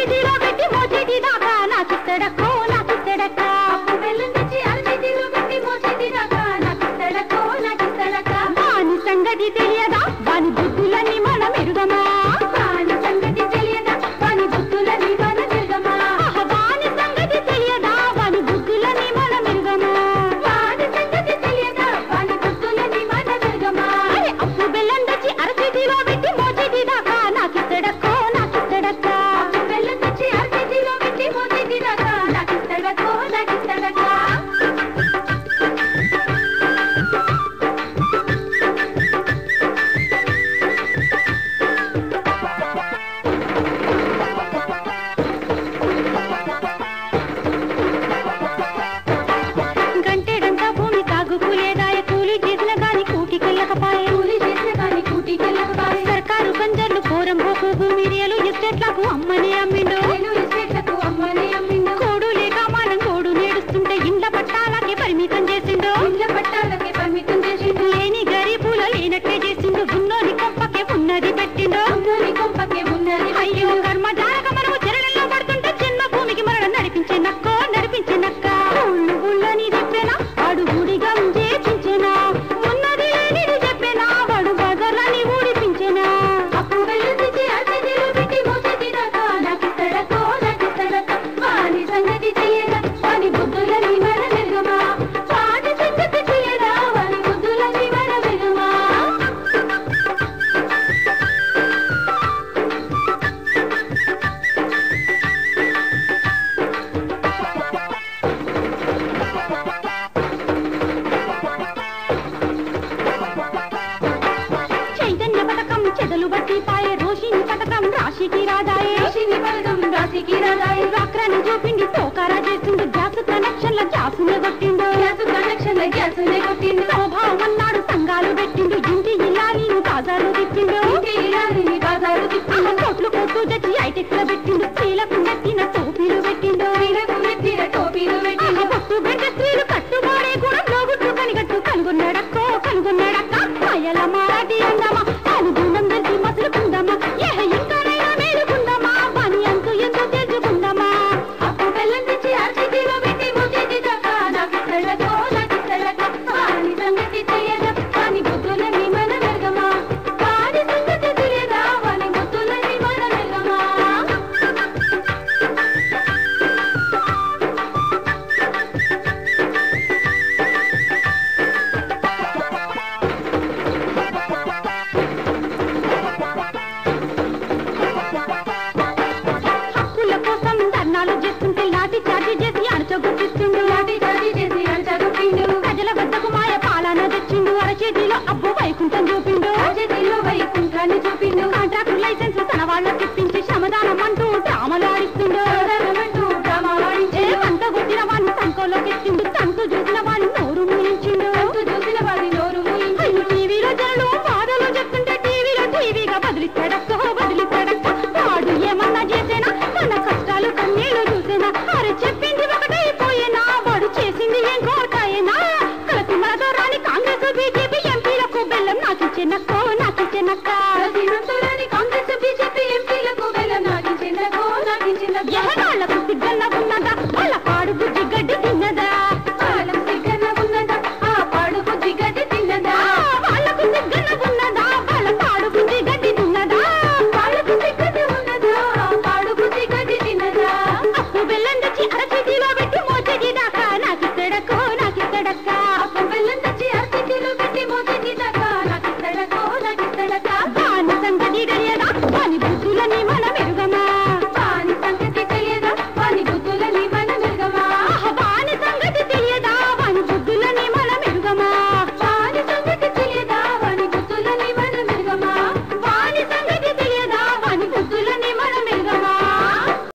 అరచేతిలో పెట్టి మోచేతి దాకా నాకిస్తాడక్కో నాకిస్తాడక్క అప్పు బెల్లం తెచ్చి అరచేతిలో పెట్టి మోచేతి దాకా నాకిస్తాడక్కో నాకిస్తాడక్క వాని సంగతి తెలియదా వాని బుద్ధులన్నీ మనం ఎరుగమా వాని సంగతి తెలియదా వాని బుద్ధులన్నీ మనం ఎరుగమా వాని సంగతి తెలియదా వాని బుద్ధులన్నీ మనం ఎరుగమా వాని సంగతి తెలియదా వాని బుద్ధులన్నీ మనం ఎరుగమా అరే అప్పు బెల్లం తెచ్చి అరచేతిలో పెట్టి మోచేతి దాకా నాకిస్తాడక్కో నాకిస్తాడక్క అప్పు బెల్లం తెచ్చి అరచేతిలో పెట్టి మోచేతి దాకా నాకిస్తాడక్కో నాకిస్తాడక్క గంటెడంతా భూమి సాగుకు లేదాయ కూలి చేసిన గాని కూటికెళ్ళకపాయే సర్కారు బంజర్లు కోరం పోకు భూమిరియలు ఎస్టేట్లకు అమ్మనే అమ్మిండు కోడు లేక మనం కోడు నేడుస్తుంటే ఇండ్ల పట్టాలకి పరిమితం చేసిండు లేని గరీబుల లేనట్టే చేసిండు ఉన్నోని కొంపకే ఉన్నది పెట్టిండు అయ్యో కర్మ జానక మనము చెరలలో పడుతుంటే జన్మ భూమికి మరణం నడిపించే నక్కో నడిపించే నక్క ఊళ్ళు ఊళ్ళని చెప్పేనా వాడు గుడిగా చేసించేనా ఉన్నది లేనిది చెప్పేనా వాడు బజార్లని ఊడిపించేనా అప్పు బెల్లం తెచ్చి అరచేతిలో పెట్టి మోచేతి దాకా నాకిస్తాడక్కో నాకిస్తాడక్క వాని సంగతి తెలియదా వాని బుద్ధులని మన వెలుగమా వాని సంగతి తెలియదా వాని బుద్ధులని మన వెలుగమా చైతన్య పథకం చెదలు బట్టి పాయే రోషిని పథకం రాశికి రాదాయే వాక్రాన్ని చూపిండి తోకారా చేసిండు గ్యాస్ కనెక్షన్ల గ్యాసునే కొట్టిండు స్వభావం అన్నాడు సంఘాలు పెట్టిండు ఇంటి ఇల్లాలిని బాజారు తిప్పిండు కోట్లు కోట్లు తెచ్చి ఐటెక్ లో పెట్టిండు స్త్రీలకు నెత్తిన టోపీలు పెట్టిండు పొట్టు పెట్టే స్త్రీలు కట్టుబాడే కూడా లోగుట్టు కనిగట్టు కనుగొన్నాడక్కో కనుగొన్నాడక్క అయ్యల మారాటి అందమా అనుగుణం తెలిసి మసులుకుందామా ఇంకానైనా మేలుకుందామా పని అంతు ఎంతో తెలుసుకుందామా అప్పు బెల్లం తెచ్చి అరచేతిలో పెట్టి మోచేతి దాకా నాకిస్తాడక్కో నాకిస్తాడక్క వాని సంగతి తెలియదా వాని బుద్ధులన్నీ మన వెలుగమా వాని సంగతి తెలియదా వాని బుద్ధులన్నీ మన వెలుగమా హక్కుల కోసం ధర్నాలు చేస్తుంటే లాఠీ చార్జీ చేసి అణచగొట్టిస్తుండు ప్రజల వద్దకు మాయ పాలన తెచ్చిండు అరచేతిలో అబ్బు వైకుంఠం చూపిండు కాంట్రాక్టు లైసెన్స్ తన వాళ్ళకి ఇప్పించి శ్రమదానం అంటూ డ్రామాలు ఆడిస్తుండు అంత కొట్టిన వాడిని సంకోలోకి ఎత్తిండు తంతు చూసిన వాడిని నోరు మూయించిండు టీవీలో జనులు బాధలు చెప్తుంటే టీవీగా బదిలిస్తాడక్కో బదిలిస్తాడక్క వాడు ఏమన్నా చేసేనా మన కష్టాలు కన్నీళ్లు చూసేనా అరే చెప్పింది ఒకటైపోయేనా వాడు చేసింది ఏం కోటాయేనా కలిసి మనతో రాని కాంగ్రెస్ బీజేపీ ఎంపీలకు బెల్లం నాకిచ్చేనక్కో నాకిచ్చేనక్క వాళ్ళకు సిగ్గన్న ఉన్నదా వాళ్ళ పాడు బుద్ధి గడ్డి తిన్నదా వాళ్ళకు సిగ్గన్న ఉన్నదా వాళ్ళ పాడు బుద్ధి గడ్డి తిన్నదా అప్పు బెల్లం తెచ్చి అరచేతిలో పెట్టి మోచేతి దాకా నాకిస్తాడక్కో నాకిస్తాడక్క అప్పు బెల్లం తెచ్చి